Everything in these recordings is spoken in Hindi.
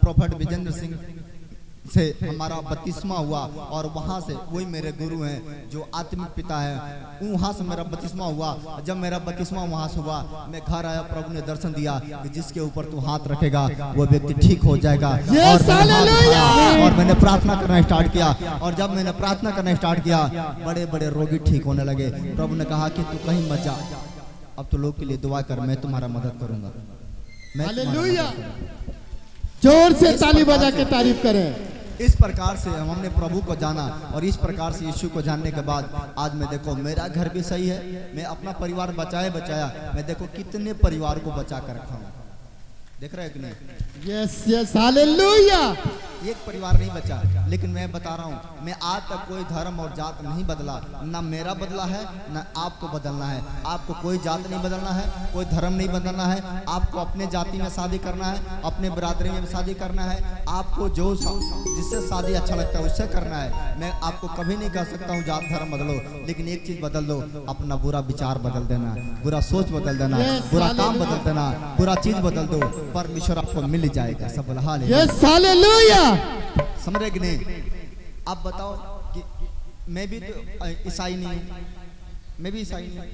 प्रोफेट विजेंद्र सिंह से हमारा बपतिस्मा हुआ और वहाँ से वही मेरे गुरु हैं जो आत्मिक पिता है, वहाँ से मेरा बपतिस्मा हुआ। जब मेरा बपतिस्मा वहाँ से हुआ, मैं घर आया, प्रभु ने दर्शन दिया कि जिसके ऊपर तू हाथ रखेगा वो व्यक्ति ठीक हो जाएगा। और मैंने प्रार्थना करना स्टार्ट किया, और जब मैंने प्रार्थना करना स्टार्ट किया बड़े बड़े रोगी ठीक होने लगे। प्रभु ने कहा कि तू कहीं मत जा, अब तो लोग के लिए दुआ कर, मैं तुम्हारा मदद करूंगा। हालेलुया, जोर से ताली बजा के तारीफ करें। इस प्रकार से हमने प्रभु को जाना, और इस प्रकार से यीशु को जानने के बाद आज मैं देखो मेरा घर भी सही है, मैं अपना परिवार बचाया, मैं देखो कितने परिवार को बचा कर रखा हूँ, देख रहे हैं कि नहीं? Yes yes, hallelujah. एक परिवार नहीं बचा, लेकिन मैं बता रहा हूँ मैं आज तक कोई धर्म और जात नहीं बदला, ना मेरा बदला है ना आपको बदलना है। आपको कोई जात नहीं बदलना है, कोई धर्म नहीं बदलना है। आपको अपने जाति में शादी करना है, अपने बरादरी में शादी करना है, आपको जो जिससे शादी अच्छा लगता है उससे करना है। मैं आपको कभी नहीं कह सकता हूँ जात धर्म बदलो, लेकिन एक चीज बदल दो, अपना बुरा विचार बदल देना, बुरा सोच बदल देना, बुरा काम बदल देना, बुरा चीज बदल दो, परमेश्वर आपको मिल जाएगा। सब हालेलुया, समझ रहे कि नहीं? आप बताओ कि मैं भी तो ईसाई नहीं हूँ, मैं भी ईसाई नहीं हूँ,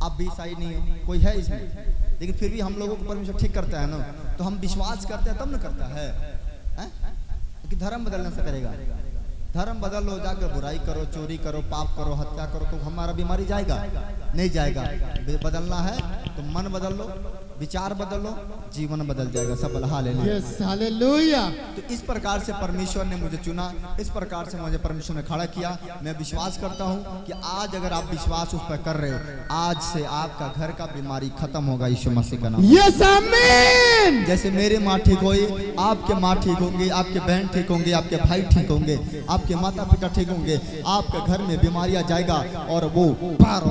आप भी ईसाई नहीं हो, कोई है इसमें, लेकिन फिर भी हम लोगों को परमेश्वर ठीक करता है ना। तो हम विश्वास करते हैं तब न करता है, कि धर्म बदलने से करेगा। धर्म बदल लो, जाकर बुराई करो, चोरी करो, पाप करो, हत्या करो, तो हमारा बीमारी जाएगा? नहीं जाएगा। बदलना है तो मन बदल लो, विचार बदल लो, जीवन बदल जाएगा। सब हालेलुया। तो इस प्रकार से परमेश्वर ने मुझे चुना, इस प्रकार से मुझे परमेश्वर ने खड़ा किया। मैं विश्वास करता हूँ कि आज अगर आप विश्वास उस पर कर रहे हो, आज से आपका घर का बीमारी खत्म होगा यीशु मसीह का नाम। यस आमीन। जैसे मेरे माँ ठीक हुई, आपके माँ ठीक होंगे, आपके बहन ठीक होंगे, आपके भाई ठीक होंगे, आपके माता पिता ठीक होंगे, आपके घर में बीमारियां जाएगा और वो पार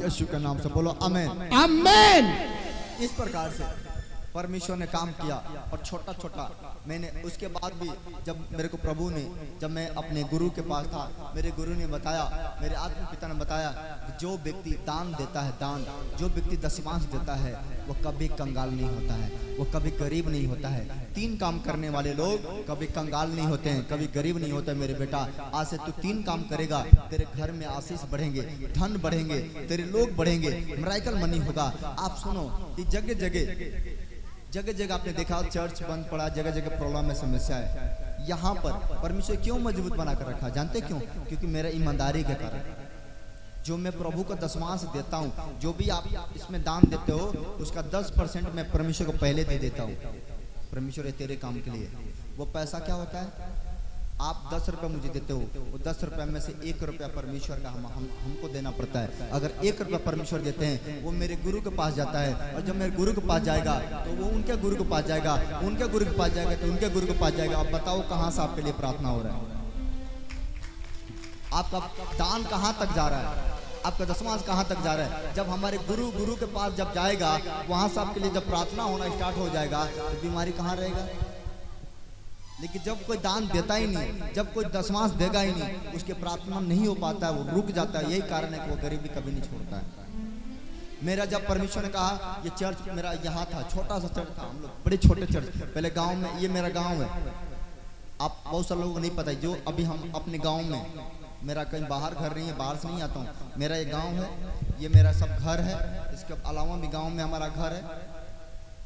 यीशु के नाम से बोलो आमीन आमीन। इस प्रकार से परमेश्वर ने काम किया, और छोटा छोटा मैंने उसके बाद भी जब मेरे को प्रभु ने, जब मैं अपने गुरु के पास था, मेरे गुरु ने बताया, मेरे आत्मिक पिता ने बताया कि जो व्यक्ति दान देता है, दान जो व्यक्ति दशमांश देता है वो कभी कंगाल नहीं होता है, वो कभी गरीब नहीं होता है। 3 काम करने वाले लोग कभी कंगाल नहीं होते हैं, कभी गरीब नहीं होते। मेरे बेटा आज से तू 3 काम करेगा, तेरे घर में आशीष बढ़ेंगे, धन बढ़ेंगे, तेरे लोग बढ़ेंगे, मिरेकल मनी होगा। आप सुनो कि जगह जगह आपने देखा चर्च बंद पड़ा, जगह जगह प्रॉब्लम में समस्या है। यहाँ पर परमेश्वर क्यों मजबूत बना कर रखा, जानते क्यों? क्योंकि मेरा ईमानदारी के कारण, जो मैं प्रभु को दशमांश देता हूँ, जो भी आप इसमें दान देते हो उसका 10% मैं परमेश्वर को पहले दे देता हूँ। परमेश्वर है तेरे काम के लिए। वो पैसा क्या होता है? आप 10 रुपये मुझे देते हो, वो 10 रुपये में से 1 रुपया परमेश्वर का हमको देना पड़ता है। अगर 1 रुपया परमेश्वर देते हैं, वो मेरे गुरु के पास जाता है, और जब मेरे गुरु के पास जाएगा तो वो उनके गुरु के पास जाएगा, उनके गुरु के पास जाएगा तो उनके गुरु के पास जाएगा। अब बताओ कहाँ से आपके लिए प्रार्थना हो रहा है? आपका दान कहाँ तक जा रहा है? आपका दशमांश कहाँ तक जा रहा है? जब हमारे गुरु के पास जब जाएगा, वहां से आपके लिए जब प्रार्थना होना स्टार्ट हो जाएगा, तो बीमारी कहाँ रहेगा? लेकिन जब कोई दान देता ही नहीं, जब कोई दशमांश देगा ही नहीं, उसके प्रार्थना नहीं हो पाता है, वो रुक जाता है। यही कारण है कि वो गरीबी कभी नहीं छोड़ता है। मेरा जब परमेश्वर ने कहा, ये चर्च मेरा यहाँ था, छोटा सा चर्च था, हम लोग बड़े छोटे चर्च पहले गांव में, ये मेरा गांव है। आप बहुत सारे लोगों को नहीं पता है, जो अभी हम अपने गांव में, मेरा कहीं बाहर घर नहीं है, बाहर से नहीं आता हूँ, मेरा ये गाँव है, ये मेरा सब घर है। इसके अलावा भी गाँव में हमारा घर है,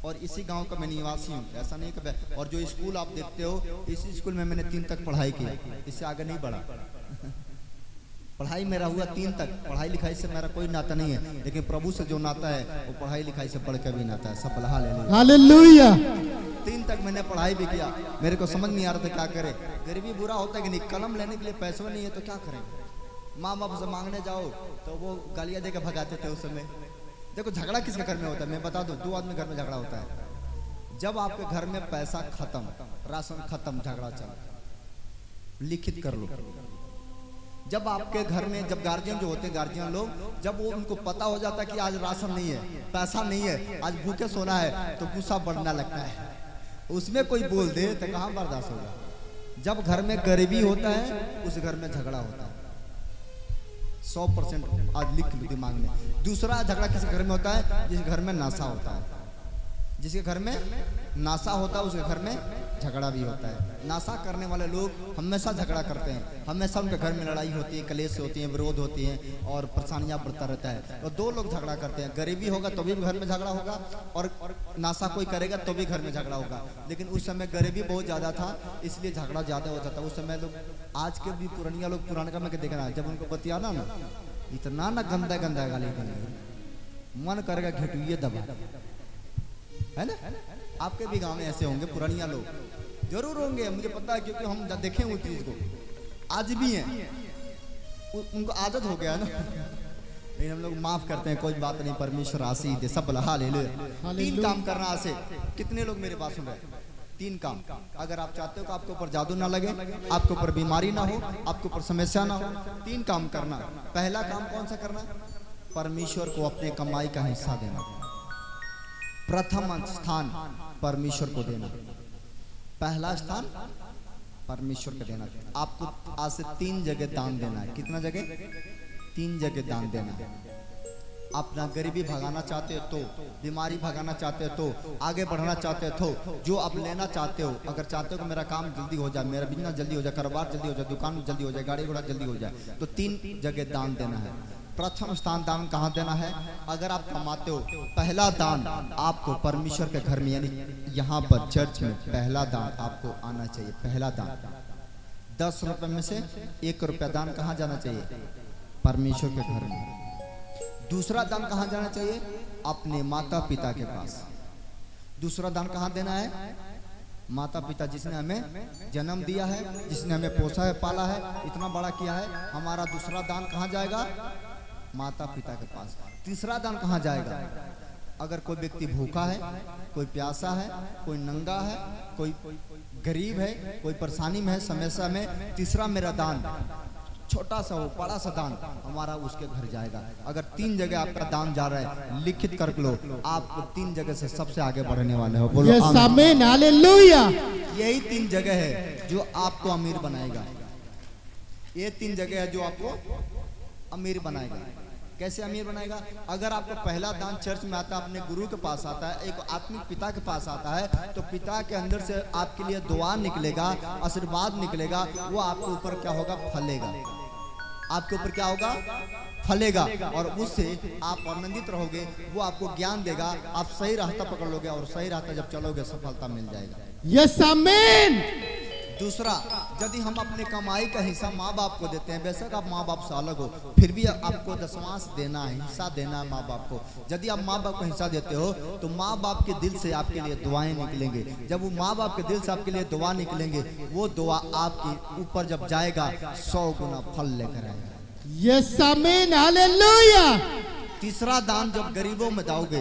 और इसी गांव का मैं निवासी हूँ, ऐसा नहीं कि। और जो स्कूल आप देखते हो, इसी स्कूल में मैंने 3 तक पढ़ाई की, इससे आगे नहीं बढ़ा। पढ़ाई मेरा हुआ 3 तक, पढ़ाई लिखाई से मेरा कोई नाता नहीं है, लेकिन प्रभु से जो नाता है वो पढ़ाई लिखाई से बढ़ के भी नाता है। सब हालेलुया। 3 तक मैंने पढ़ाई भी किया, मेरे को समझ नहीं आ रहा था क्या करे। गरीबी बुरा होता है कि नहीं, कलम लेने के लिए पैसे नहीं है तो क्या करें? माँ बाप से मांगने जाओ तो वो गालियाँ दे के भगाते थे उस समय। देखो झगड़ा किसके घर में होता है, मैं बता दूं, 2 आदमी घर में झगड़ा होता है। जब आपके घर में पैसा खत्म, राशन खत्म, झगड़ा चल, लिखित कर लो। जब आपके घर में, जब गार्जियन जो होते हैं, गार्जियन लोग, जब वो उनको पता हो जाता है कि आज राशन नहीं है, पैसा नहीं है, आज भूखे सोना है, तो गुस्सा बढ़ने लगता है। उसमें कोई बोल दे तो कहाँ बर्दाश्त होगा? जब घर में गरीबी होता है, उस घर में झगड़ा होता है। 100% आज लिख लो दिमाग में। दूसरा झगड़ा किस घर में होता है? जिस घर में नशा होता है। जिसके घर में नासा होता है उसके घर में झगड़ा भी होता है। नासा करने वाले लोग हमेशा झगड़ा करते हैं, हमेशा उनके घर में लड़ाई होती है, कलेश होती है, विरोध होती है और परेशानियां बढ़ता रहता है। और दो लोग झगड़ा करते हैं, गरीबी होगा तो भी घर में झगड़ा होगा और नासा कोई करेगा तो भी घर में झगड़ा होगा। लेकिन उस समय गरीबी बहुत ज़्यादा था इसलिए झगड़ा ज़्यादा होता था उस समय। लोग आज के भी पुरानिया लोग पुराने का में देखना, जब उनको बतियाना ना इतना ना गंदा गंदा गाली देंगे, मन करेगा घिटुए दबा, है ना। आपके भी गांव में ऐसे होंगे पुरानिया लोग, जरूर होंगे, मुझे पता है क्योंकि हम देखे उस चीज को, आज भी हैं, उनको आदत हो गया ना। लेकिन हम लोग माफ करते हैं, कोई बात नहीं, परमेश्वर आशीष दे, सब हालेलुया। 3 काम करना आसे, कितने लोग मेरे पास सुन रहे हैं? 3 काम अगर आप चाहते हो कि आपके ऊपर जादू ना लगे, आपके ऊपर बीमारी ना हो, आपके ऊपर समस्या ना हो, 3 काम करना। पहला काम कौन सा करना? परमेश्वर को अपने कमाई का हिस्सा देना। प्रथम स्थान परमेश्वर को देना, पहला स्थान परमेश्वर को देना। आपको आज से 3 जगह दान देना है। कितना जगह? 3 जगह दान देना है। अपना गरीबी भगाना चाहते हो तो, बीमारी भगाना चाहते हो तो, आगे बढ़ना चाहते हो तो, जो आप लेना चाहते हो, अगर चाहते हो कि मेरा काम जल्दी हो जाए, मेरा बिजनेस जल्दी हो जाए, कारोबार जल्दी हो जाए, दुकान जल्दी हो जाए, गाड़ी घोड़ा जल्दी हो जाए, तो 3 जगह दान देना है। प्रथम स्थान दान कहाँ देना है? अगर आप कमाते हो, पहला दान आपको परमेश्वर के घर में, यानी यहाँ पर चर्च में पहला दान आपको आना चाहिए। पहला दान 10 रुपए में से 1 रुपया दान कहाँ जाना चाहिए? परमेश्वर के घर में। दूसरा दान कहाँ जाना चाहिए? अपने माता पिता के पास। दूसरा दान कहाँ देना है? माता पिता जिसने हमें जन्म दिया है, जिसने हमें पोसा है, पाला है, इतना बड़ा किया है, हमारा दूसरा दान कहाँ जाएगा? माता पिता के पास। तीसरा दान कहाँ जाएगा? अगर कोई व्यक्ति भूखा है, कोई प्यासा है, कोई नंगा है, कोई गरीब है, कोई परेशानी में है, समस्या में, तीसरा मेरा दान छोटा सा हो, बड़ा सा दान हमारा उसके घर जाएगा। अगर 3 जगह आपका दान जा रहा है, लिखित कर लो, आप 3 जगह से सबसे आगे बढ़ने वाले हो। बोलो आमीन, हालेलुया। यही 3 जगह है जो आपको अमीर बनाएगा। ये 3 जगह है जो आपको अमीर बनाएगा। कैसे अमीर बनाएगा? अगर आपका पहला दान चर्च में आता है, अपने गुरु के पास आता है, एक आत्मिक पिता के पास आता है, तो पिता के अंदर से आपके लिए दुआ निकलेगा, आशीर्वाद निकलेगा, वो आपके ऊपर क्या होगा? फलेगा। आपके ऊपर क्या होगा? फलेगा। और उससे आप आनंदित रहोगे, वो आपको ज्ञान देगा, आप सही रास्ता पकड़ लोगे और सही रास्ता जब चलोगे सफलता मिल जाएगा। यस, आमीन। दूसरा, यदि हम अपने कमाई का हिस्सा माँ बाप को देते हैं, बेशक आप माँ बाप से अलग हो, फिर भी आपको दशमांश देना है, हिस्सा देना है माँ बाप को। यदि आप माँ बाप को हिस्सा देते हो तो माँ बाप के दिल से आपके लिए दुआएं निकलेंगे। जब वो माँ बाप के दिल से आपके लिए दुआ निकलेंगे, वो दुआ आपके ऊपर जब जाएगा 100 गुना फल लेकर आएगा। यस, आमीन, हालेलुया। तीसरा दान जब गरीबों में दोगे,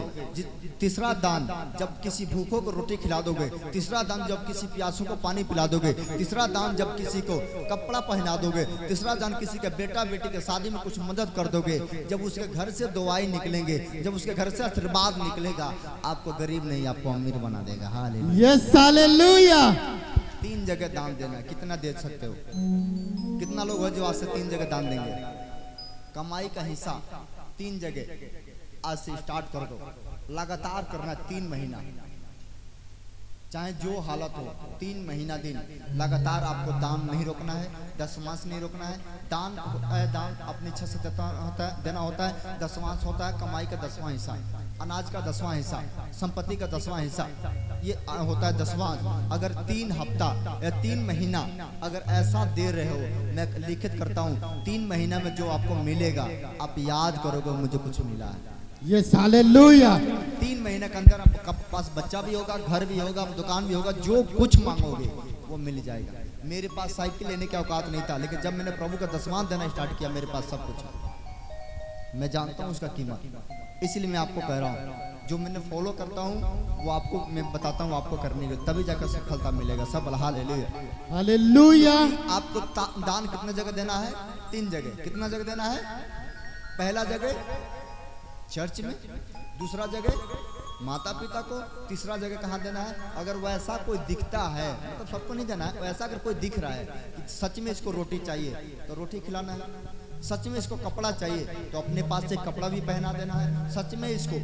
तीसरा दान जब किसी भूखों को रोटी खिला दोगे, तीसरा दान जब किसी प्यासों को पानी पिला दोगे, तीसरा दान जब किसी को कपड़ा पहना दोगे, तीसरा दान किसी के बेटा बेटी के शादी में कुछ मदद कर दोगे, जब उसके घर से दुआएं निकलेंगे, जब उसके घर से आशीर्वाद निकलेगा, आपको गरीब नहीं आपको अमीर बना देगा। Hallelujah, yes, hallelujah. 3 जगह दान देना। कितना दे सकते हो? कितना लोग हो जो आज से 3 जगह दान देंगे? कमाई का हिस्सा 3 जगह आज से स्टार्ट कर दो। लगातार करना 3 महीना, चाहे जो हालत हो, 3 महीना दिन लगातार आपको दान नहीं रोकना है, दशमांश नहीं रोकना है। दान होता है, दान अपनी इच्छा से देना होता है। दशमांश होता है कमाई का 10वां हिस्सा, अनाज का 10वां हिस्सा, संपत्ति का 10वां हिस्सा, ये होता है दशमांश। अगर 3 हफ्ता या 3 महीना अगर ऐसा दे रहे हो, मैं लिखित करता हूँ, 3 महीना में जो आपको मिलेगा आप याद करोगे मुझे कुछ मिला है। Yes, hallelujah. 3 महीने के अंदर आपके पास बच्चा भी होगा, घर भी होगा, दुकान भी होगा, जो कुछ मांगोगे वो मिल जाएगा। मेरे पास साइकिल लेने की औकात नहीं था, लेकिन जब मैंने प्रभु का दशमांश देना स्टार्ट किया, मेरे पास सब कुछ है। मैं जानता हूँ उसका कीमत, इसलिए मैं आपको कह रहा हूँ, जो मैंने फॉलो करता हूँ वो आपको मैं बताता हूँ, आपको करने के तभी जाकर सफलता मिलेगा। सब हालेलुया, हालेलुया। आपको दान कितने जगह देना है? 3 जगह। कितना जगह देना है? पहला जगह चर्च में, दूसरा जगह माता पिता को, तीसरा जगह कहाँ देना है? अगर वैसा कोई दिखता है, मतलब सबको नहीं देना है, वैसा अगर कोई दिख रहा है कि सच में इसको रोटी चाहिए तो रोटी खिलाना है, सच में इसको कपड़ा चाहिए तो अपने पास से कपड़ा भी पहना देना है। सच में इसको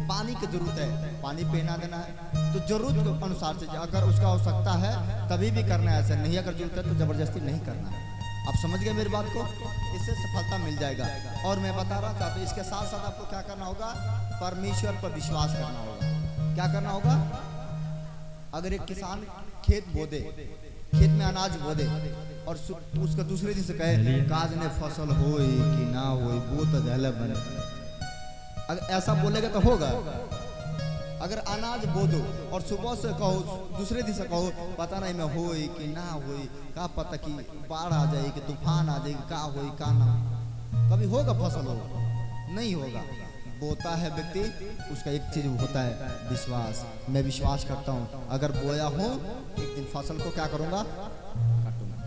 पानी की जरूरत है, पानी पहना देना है। तो जरूरत के अनुसार से अगर उसका हो सकता है तभी भी करना है, ऐसा नहीं अगर जरूरत है तो जबरदस्ती नहीं करना है। आप समझ गए मेरी बात को? इससे सफलता मिल जाएगा। और मैं बता रहा था तो इसके साथ साथ आपको क्या करना होगा, परमेश्वर पर विश्वास करना होगा। क्या करना होगा? अगर एक किसान खेत बो दे, खेत में अनाज बो दे और उसका दूसरे दिन से कहे काज ने फसल होई कि ना होई वो तो जहला बने, अगर ऐसा बोलेगा तो होगा? अगर अनाज बो दो और सुबह से कहो, दूसरे दिन से कहो पता नहीं मैं होई कि ना होई, का पता कि बाढ़ आ जाएगी कि तूफान आ जाएगी, का होई का ना, कभी होगा फसल? होगा नहीं होगा। बोता है व्यक्ति, उसका एक चीज होता है विश्वास। मैं विश्वास करता हूँ अगर बोया हूँ एक दिन फसल को क्या करूंगा, काटूंगा।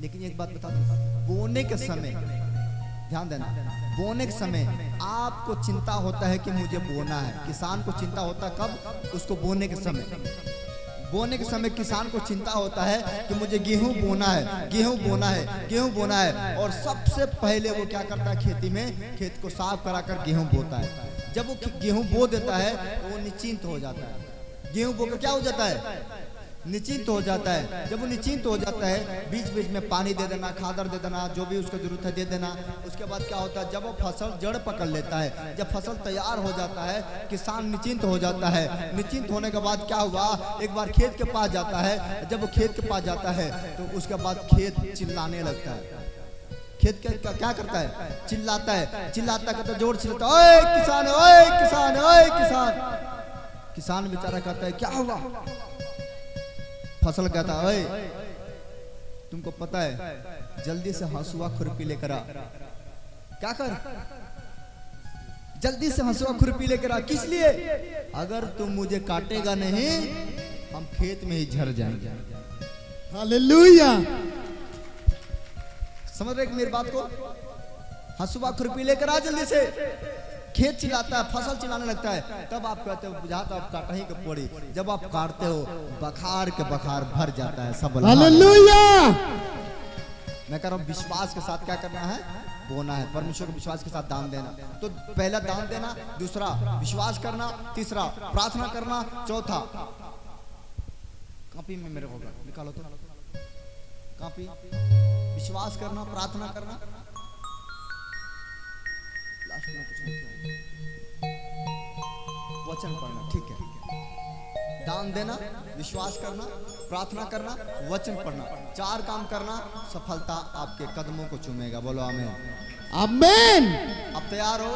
लेकिन एक बात बता दूं, बोने के समय ध्यान देना, बोने के समय आपको चिंता होता है कि मुझे बोना है। किसान को चिंता होता है कब? उसको बोने के समय। बोने के समय किसान को चिंता होता है कि मुझे गेहूं बोना है, गेहूं बोना है, गेहूं बोना है। और सबसे पहले वो क्या करता है, खेती में खेत को साफ कराकर गेहूं बोता है। जब वो गेहूं बो देता है तो वो निश्चिंत हो जाता है। गेहूं बोकर क्या हो जाता है, निश्चिंत हो जाता है। जब वो निश्चिंत हो जाता है, बीच बीच में पानी दे देना, खादर दे देना, जो भी उसको जरूरत है दे देना। उसके बाद क्या होता है, जब वो फसल जड़ पकड़ लेता है, जब फसल तैयार हो जाता है, किसान निश्चिंत हो जाता है। निश्चिंत होने के बाद क्या हुआ, एक बार खेत के पास जाता है। जब वो खेत के पास जाता है तो उसके बाद खेत चिल्लाने लगता है। खेत क्या करता है, चिल्लाता है। चिल्लाता कहता, जोर चिल्लाता, ओए किसान, ओए किसान, ओए किसान। किसान बेचारा कहता है क्या हुआ? फसल कहता है, ओए तुमको पता है, जल्दी से हंसुआ खुरपी लेकर आ। क्या कर, जल्दी से हंसुआ खुरपी लेकर आ। किस लिए? अगर तुम मुझे काटेगा नहीं हम खेत में ही झड़ जाएंगे। हालेलुया। समझ रहे मेरी बात को? हंसुआ खुरपी लेकर आ जल्दी से। खेत चिल्लाता है, फसल चिल्लाने लगता है, तब आप कहते हो बुझाता आप काटा ही के पड़ी। जब आप काटते हो बखार के बखार भर जाता है सब। हालेलुया। मैं कह रहा हूँ विश्वास के साथ क्या करना है, बोना है। परमेश्वर को विश्वास के साथ दान देना। तो पहला दान देना, दूसरा विश्वास करना, तीसरा प्रार्थना करना, चौथा कॉपी में मेरे होगा निकालो तो कॉपी, विश्वास करना, प्रार्थना करना, लास्ट में कुछ नहीं किया, वचन पढ़ना। ठीक है, दान देना, विश्वास करना, प्रार्थना करना, वचन पढ़ना, 4 काम करना, सफलता आपके कदमों को चूमेगा। बोलो आमीन। आमीन। अब तैयार हो?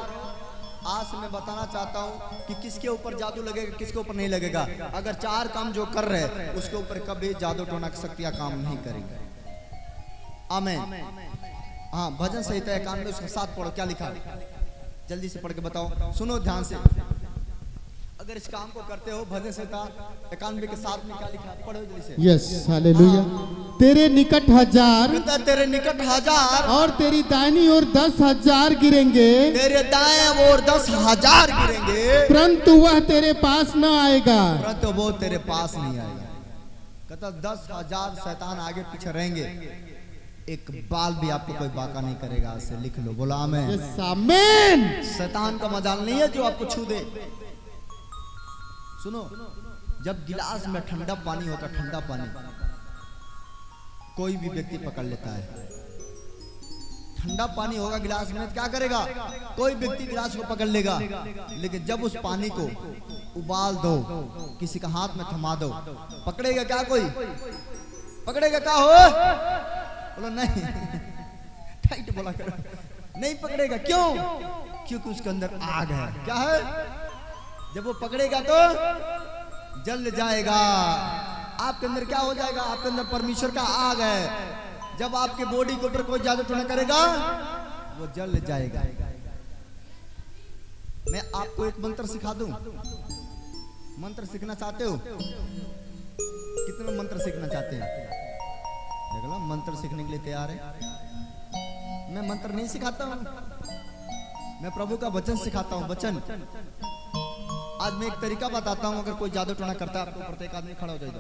आज से मैं बताना चाहता हूँ कि किसके ऊपर जादू लगेगा, किसके ऊपर नहीं लगेगा। अगर 4 काम जो कर रहे हैं उसके ऊपर कभी जादू टोना की शक्तियां काम नहीं करेंगे। आमीन। हाँ, भजन संहिता 91 उसके साथ पढ़ो। क्या लिखा है जल्दी से पढ़ के बताओ, सुनो ध्यान से। अगर इस काम को करते हो, भजन संहिता 91 के साथ में क्या लिखा है, पढ़ो जल्दी से। Yes, hallelujah. तेरे निकट 1000, तेरे निकट 1000 और तेरी दाहिनी ओर 10,000 गिरेंगे, तेरे दाएं ओर 10,000 गिरेंगे, परंतु वह तेरे पास न आएगा। परंतु वो तेरे पास नहीं आएगा। कहता 10,000 शैतान आगे पीछे रहेंगे, एक बाल भी आपको कोई बाका नहीं करेगा। आज से लिख लो, बोला आमीन। यस, आमीन। शैतान का मजाल नहीं है जो आपको छू दे। सुनो, जब गिलास में ठंडा पानी होता, ठंडा पानी कोई भी व्यक्ति पकड़ लेता है। ठंडा पानी होगा गिलास में, क्या करेगा? कोई व्यक्ति गिलास को पकड़ लेगा। लेकिन जब उस पानी को उबाल दो, किसी का हाथ में थमा दो, पकड़ेगा क्या? कोई पकड़ेगा क्या? हो बोलो नहीं, टाइट बोला करो, नहीं पकड़ेगा। क्यों? क्योंकि उसके अंदर आग है। क्या है? जब वो पकड़ेगा तो जल जाएगा। आपके अंदर क्या हो जाएगा? आपके अंदर परमेश्वर का आग है। जब आपके बॉडी के ऊपर कोई जादू टोना करेगा वो जल जाएगा। मैं आपको एक मंत्र सिखा दूं। मंत्र सीखना चाहते हो? कितने मंत्र सीखना चाहते हैं? देख लो, मंत्र सीखने के लिए तैयार है। मैं मंत्र नहीं सिखाता हूं, मैं प्रभु का वचन सिखाता हूं। वचन। आज मैं एक तरीका बताता हूं। अगर कोई जादू टोना करता है, आपको प्रत्येक आदमी खड़ा हो जाएगा,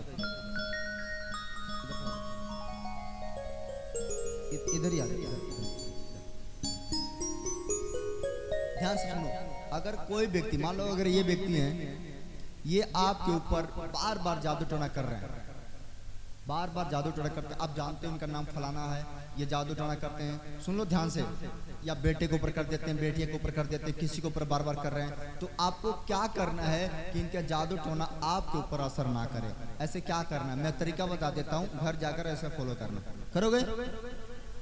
इधर ही आ जाए। ध्यान से सुनो, अगर कोई व्यक्ति, मान लो अगर ये व्यक्ति हैं, ये आपके ऊपर बार बार जादू टोना कर रहे हैं, बार बार जादू टोना करते हैं, आप जानते हैं इनका नाम फलाना है, ये जादू टोना करते हैं, सुन लो ध्यान से, या बेटे के ऊपर कर देते हैं, बेटिया के ऊपर कर देते हैं, किसी के ऊपर बार बार कर रहे हैं, तो आपको क्या करना है कि इनका जादू टोना आपके ऊपर असर ना करे। ऐसे क्या करना है, मैं तरीका बता देता हूँ, घर जाकर ऐसा फॉलो करना। करोगे?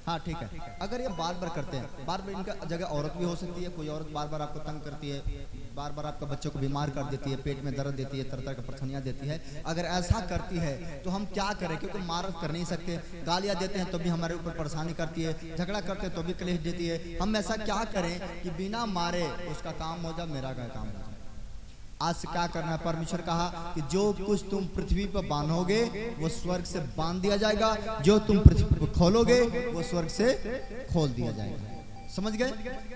हाँ ठीक है। अगर ये बार बार करते हैं, बार बार, इनका जगह औरत भी हो सकती है, कोई औरत बार बार आपको तंग करती है, बार बार आपका बच्चों को बीमार कर देती है, पेट में दर्द देती है, तरह तरह की परेशानियां देती है, अगर ऐसा करती है तो हम क्या करें, क्योंकि मारत कर नहीं सकते, गालियां देते हैं तो भी हमारे ऊपर परेशानी करती है, झगड़ा करते हैं तो भी क्लेश देती है, हम ऐसा क्या करें कि बिना मारे उसका काम हो जाए, मेरा का काम हो जाए। आज से क्या करना है, परमेश्वर कहा कि जो कुछ तुम पृथ्वी पर बांधोगे वो स्वर्ग से बांध दिया जाएगा, जो तुम पृथ्वी पर खोलोगे वो स्वर्ग से खोल दिया जाएगा। समझ गए?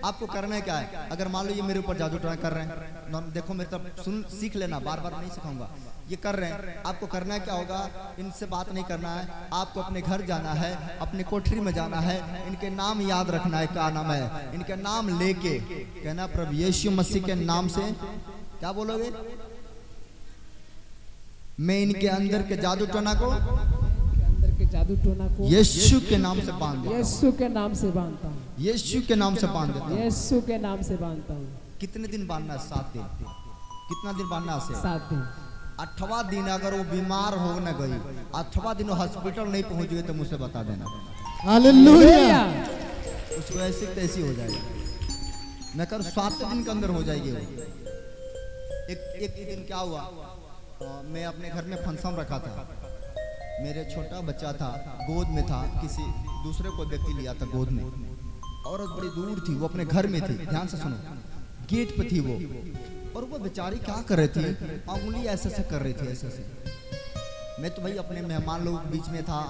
आपको करना है क्या है, अगर मान लो ये मेरे ऊपर जादू टोना कर रहे हैं, देखो मेरे तरफ सुन, सीख लेना, बार बार नहीं सिखाऊंगा, ये कर रहे हैं, आपको करना है क्या होगा, इनसे बात नहीं करना है, आपको अपने घर जाना है, अपने कोठरी में जाना है, इनके नाम याद रखना है, क्या नाम है, इनके नाम लेके कहना प्रभु यीशु मसीह के नाम से, क्या बोलोगे, मैं इनके अंदर के जादू टोना को, जादू टोना को यीशु के नाम से बांध देता हूं, यीशु के नाम से बांधता हूँ, यीशु के नाम से बांध देता हूं। यीशु के नाम से बांधता हूँ। कितने दिन बांधना है? 7 दिन। कितना दिन बांधना है? 7 दिन। 8वां दिन अगर वो बीमार हो न गई, 8वां दिन वो हॉस्पिटल नहीं पहुंच गई तो मुझसे बता देना, हालेलुया। उसको ऐसी तैसी हो जाएगी। मैं कर 7 दिन के अंदर हो जाएगी वो। एक दिन क्या हुआ, मैं अपने घर में फंक्शन रखा था, मेरे छोटा बच्चा था, गोद में था, किसी दूसरे को व्यक्ति लिया था गोद में, औरत बड़ी दूर थी, वो अपने घर में थी, ध्यान से सुनो, गेट पे थी वो, और वो बेचारी क्या कर रही थी, अंगुली ऐसे ऐसे कर रही थी, ऐसे ऐसे। मैं तो भाई अपने मेहमान लोग बीच में था,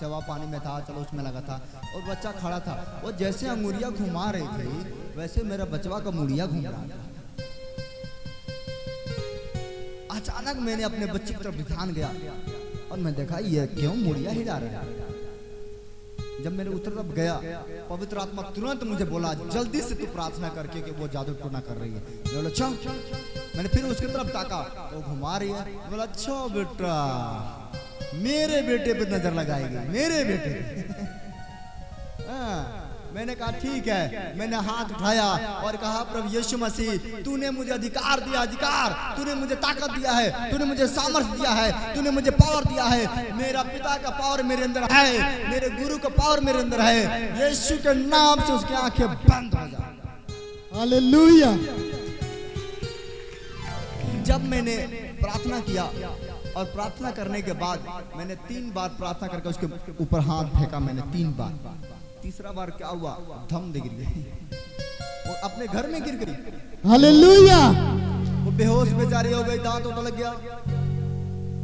सेवा पानी में था, चलो उसमें लगा था, और बच्चा खड़ा था, वो जैसे अंगुरिया घुमा रही थी वैसे मेरा बचवा का मुड़िया घूम रहा था। अचानक मैंने अपने बच्चे की तरफ ध्यान गया और मैं देखा ये क्यों मुड़िया हिला रहा है। जब मैंने उस तरफ गया, पवित्र आत्मा तुरंत मुझे बोला जल्दी से तू प्रार्थना करके कि वो जादू टोना कर रही है। मैं बोला अच्छा। मैंने फिर उसकी तरफ ताका, वो घुमा रही है। मैं बोला अच्छा बेटा, मेरे बेटे पे नजर लगाएगी, मेरे बेटे पे। हाँ, मैंने कहा ठीक है। मैंने हाथ उठाया और कहा प्रभु यीशु मसीह, तूने मुझे अधिकार दिया, अधिकार, तूने मुझे ताकत दिया है, तूने मुझे सामर्थ्य दिया है, तूने मुझे पावर दिया है। मेरा पिता का पावर मेरे अंदर है, मेरे गुरु का पावर मेरे अंदर है। यीशु के नाम से उसकी आंखें बंद हो जाए। हालेलुया। जब मैंने प्रार्थना किया और प्रार्थना करने के बाद मैंने 3 बार प्रार्थना करके उसके ऊपर हाथ फेंका, मैंने 3 बार। तीसरा बार क्या हुआ, धम दे गिर गई, वो अपने घर में गिर गई। हालेलुया। वो बेहोश बेचारी हो गई, दांत तो लग गया।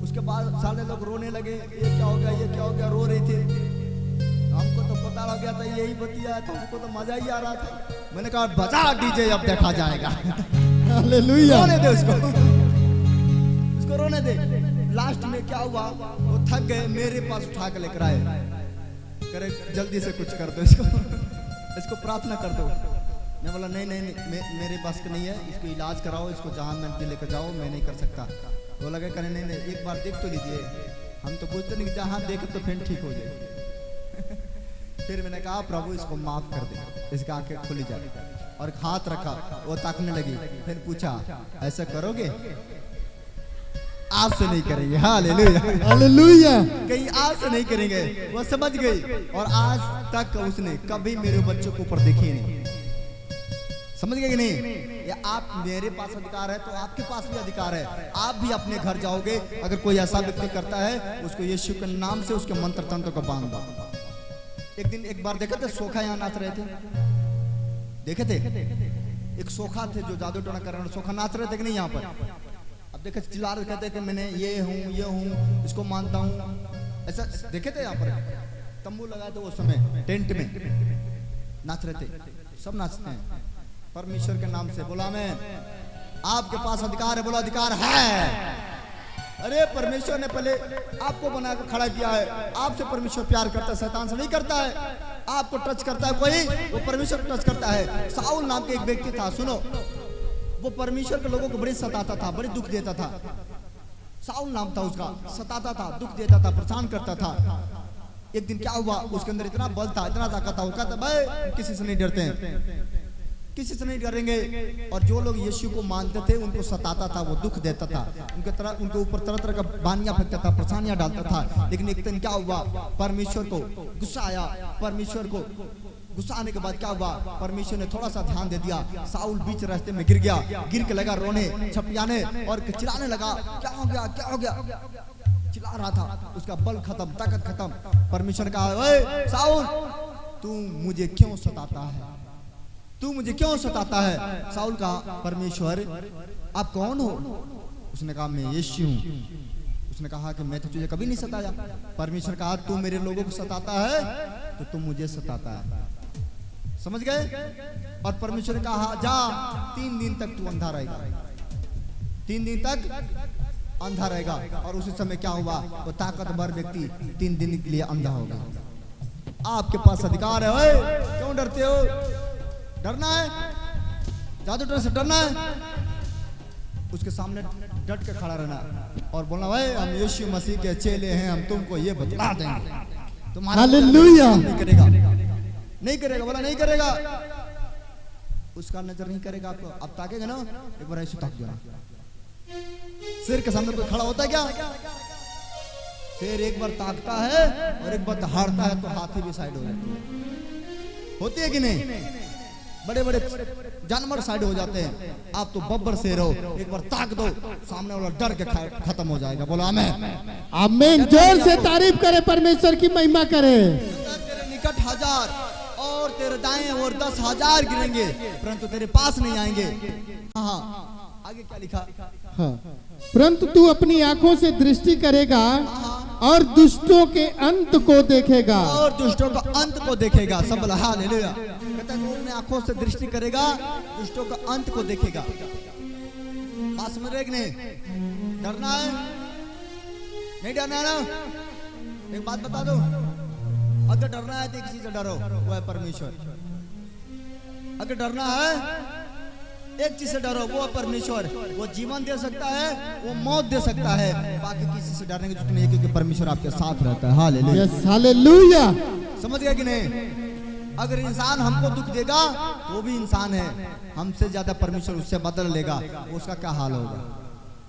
उसके बाद सारे लोग रोने लगे, ये क्या हो गया, ये क्या हो गया, रो रही थी। हमको तो पता लग गया था यही बतिया है, तो हमको तो मजा ही आ रहा था। मैंने कहा बजा डीजे, अब देखा जाएगा। हालेलुया। रोने दे उसको, उसको रोने दे। लास्ट में क्या हुआ, वो थक गए, मेरे पास उठा के लेकर आए, करे जल्दी से कुछ कर दो इसको, इसको प्रार्थना कर दो। मैं बोला नहीं नहीं, नहीं मेरे पास का नहीं है, इसको इलाज कराओ, इसको जहाँ मैं लेकर जाओ, मैं नहीं कर सकता। वो लगे कहने नहीं नहीं, एक बार देख तो लीजिए। हम तो पूछते नहीं, जहाँ देखे तो फिर ठीक हो जाए। फिर मैंने कहा प्रभु इसको माफ कर दे, इसकी आंखें खुली जाए, और हाथ रखा, वो ताकने लगी। फिर पूछा ऐसा करोगे? आज से नहीं करेंगे। Hallelujah, hallelujah. कहीं आज से नहीं करेंगे। वो समझ गई, और आज तक उसने कभी मेरे बच्चों को ऊपर देखी नहीं। समझ गए कि नहीं? ये आप, मेरे पास अधिकार है तो आपके पास भी अधिकार है। आप भी अपने घर जाओगे, अगर कोई ऐसा व्यक्ति करता है, उसको यीशु के नाम से उसके मंत्र तंत्र को बांध दो। एक बार देखे थे सोखा यहाँ नाच रहे थे, देखे थे? एक सोखा थे जो जादू टोना कर रहे हैं, सोखा नाच रहे थे कि नहीं यहाँ पर? अब देखे चिल्ला रहे, कहते कि मैंने ये हूँ, इसको मानता हूँ। ऐसा देखे थे यहाँ पर? तंबू लगाए थे उस समय, टेंट में नाच रहे थे, सब नाचते हैं परमेश्वर के नाम से। बोला मैं, आपके पास अधिकार है। बोला अधिकार है। अरे परमेश्वर ने पहले आपको बना कर खड़ा किया है। आपसे परमेश्वर प्यार करता है, शैतान से नहीं करता है। आपको टच करता है कोई, वो परमेश्वर को टच करता है। साउल नाम के एक व्यक्ति था, सुनो, वो परमेश्वर के लोगों को बड़ी सताता था, बड़ी दुख देता था। साउल नाम था उसका, सताता था, दुख देता था, परेशान करता था। एक दिन क्या हुआ, उसके अंदर इतना बल था, इतना ताकत था, वो कहता भाई किसी से नहीं डरते हैं, किसी से नहीं डरेंगे। और जो लोग यीशु को मानते थे उनको सताता था, वो दुख देता था, उनके ऊपर तरह तरह का बानियां फेंकता था, परेशानियां डालता था। लेकिन एक दिन क्या हुआ, परमेश्वर को गुस्सा आया। परमेश्वर को गुस्सा आने के बाद क्या हुआ, परमेश्वर ने थोड़ा सा ध्यान दे दिया। साउल बीच रास्ते में गिर गया, गिर के लगा रोने, छपियाने और चिल्लाने लगा, क्या हो गया, क्या हो गया, चिल्ला रहा था। उसका बल खत्म, ताकत खत्म। परमेश्वर ने कहा, ओए साउल, तू मुझे क्यों सताता है, तू मुझे क्यों सताता है। साउल कहा, परमेश्वर आप कौन हो। उसने कहा, मैं यीशु हूँ। उसने कहा कि मैं तो तुझे कभी नहीं सताया। परमेश्वर कहा, तू मेरे लोगों को सताता है तो तू मुझे सताता है, समझ गए। और परमेश्वर ने कहा, जा 3 दिन तक तू अंधा रहेगा, 3 दिन तक अंधा रहेगा। और उसी समय क्या हुआ, वो ताकतवर व्यक्ति 3 दिन के लिए अंधा हो गया। आपके पास अधिकार है, ओए क्यों डरते हो, डरना है, जादू टोना से डरना है, उसके सामने डट के खड़ा रहना और बोलना, भाई हम यीशु मसीह के चेले हैं, हम तुमको ये बतला देंगे। तुम्हारा हालेलुया। नहीं करेगा, नहीं करेगा, बोला नहीं करेगा, उसका नजर नहीं करेगा आपको। आप ताकेगा ना, एक बार ऐसे ताक देना। शेर के सामने कोई खड़ा होता है क्या, शेर एक बार ताकता है और एक बार हारता है तो हाथी भी साइड हो जाती है, होती है कि नहीं। बड़े बड़े जानवर साइड हो जाते हैं, आप तो बब्बर शेर हो, एक बार ताक दो, सामने वाला डर के खत्म हो जाएगा। बोलो आमीन, आमीन। जोर से तारीफ करे, परमेश्वर की महिमा करे। तेरे निकट 1000 और तेरे दाएं और 10,000 गिरेंगे परंतु तेरे पास नहीं आएंगे। हाँ, आगे क्या लिखा, हाँ, परंतु तू अपनी आंखों से दृष्टि करेगा और दुष्टों के अंत को देखेगा, और दुष्टों का अंत को देखेगा। सब बोला हालेलुया। कहता है तू अपनी आंखों से दृष्टि करेगा, दुष्टों का अंत को देखेगा। पास में रेख नहीं, डरना है, नहीं डरना है ना। एक बात बता दो, अगर डरना है तो किसी से डरो, वो है परमेश्वर। अगर डरना है एक चीज से डरो, वो परमेश्वर। वो जीवन दे सकता है, वो मौत दे सकता है, बाकी किसी से डरने की जरूरत नहीं है, क्योंकि परमेश्वर आपके साथ रहता है। Hallelujah, yes, hallelujah. समझ गया कि नहीं। अगर इंसान हमको दुख देगा वो भी इंसान है, हमसे ज्यादा परमेश्वर उससे बदल लेगा, उसका क्या हाल होगा,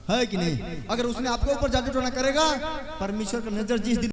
है कि नहीं। अगर उसने आपके ऊपर जादू टोना करेगा, परमेश्वर का नजर जिस दिन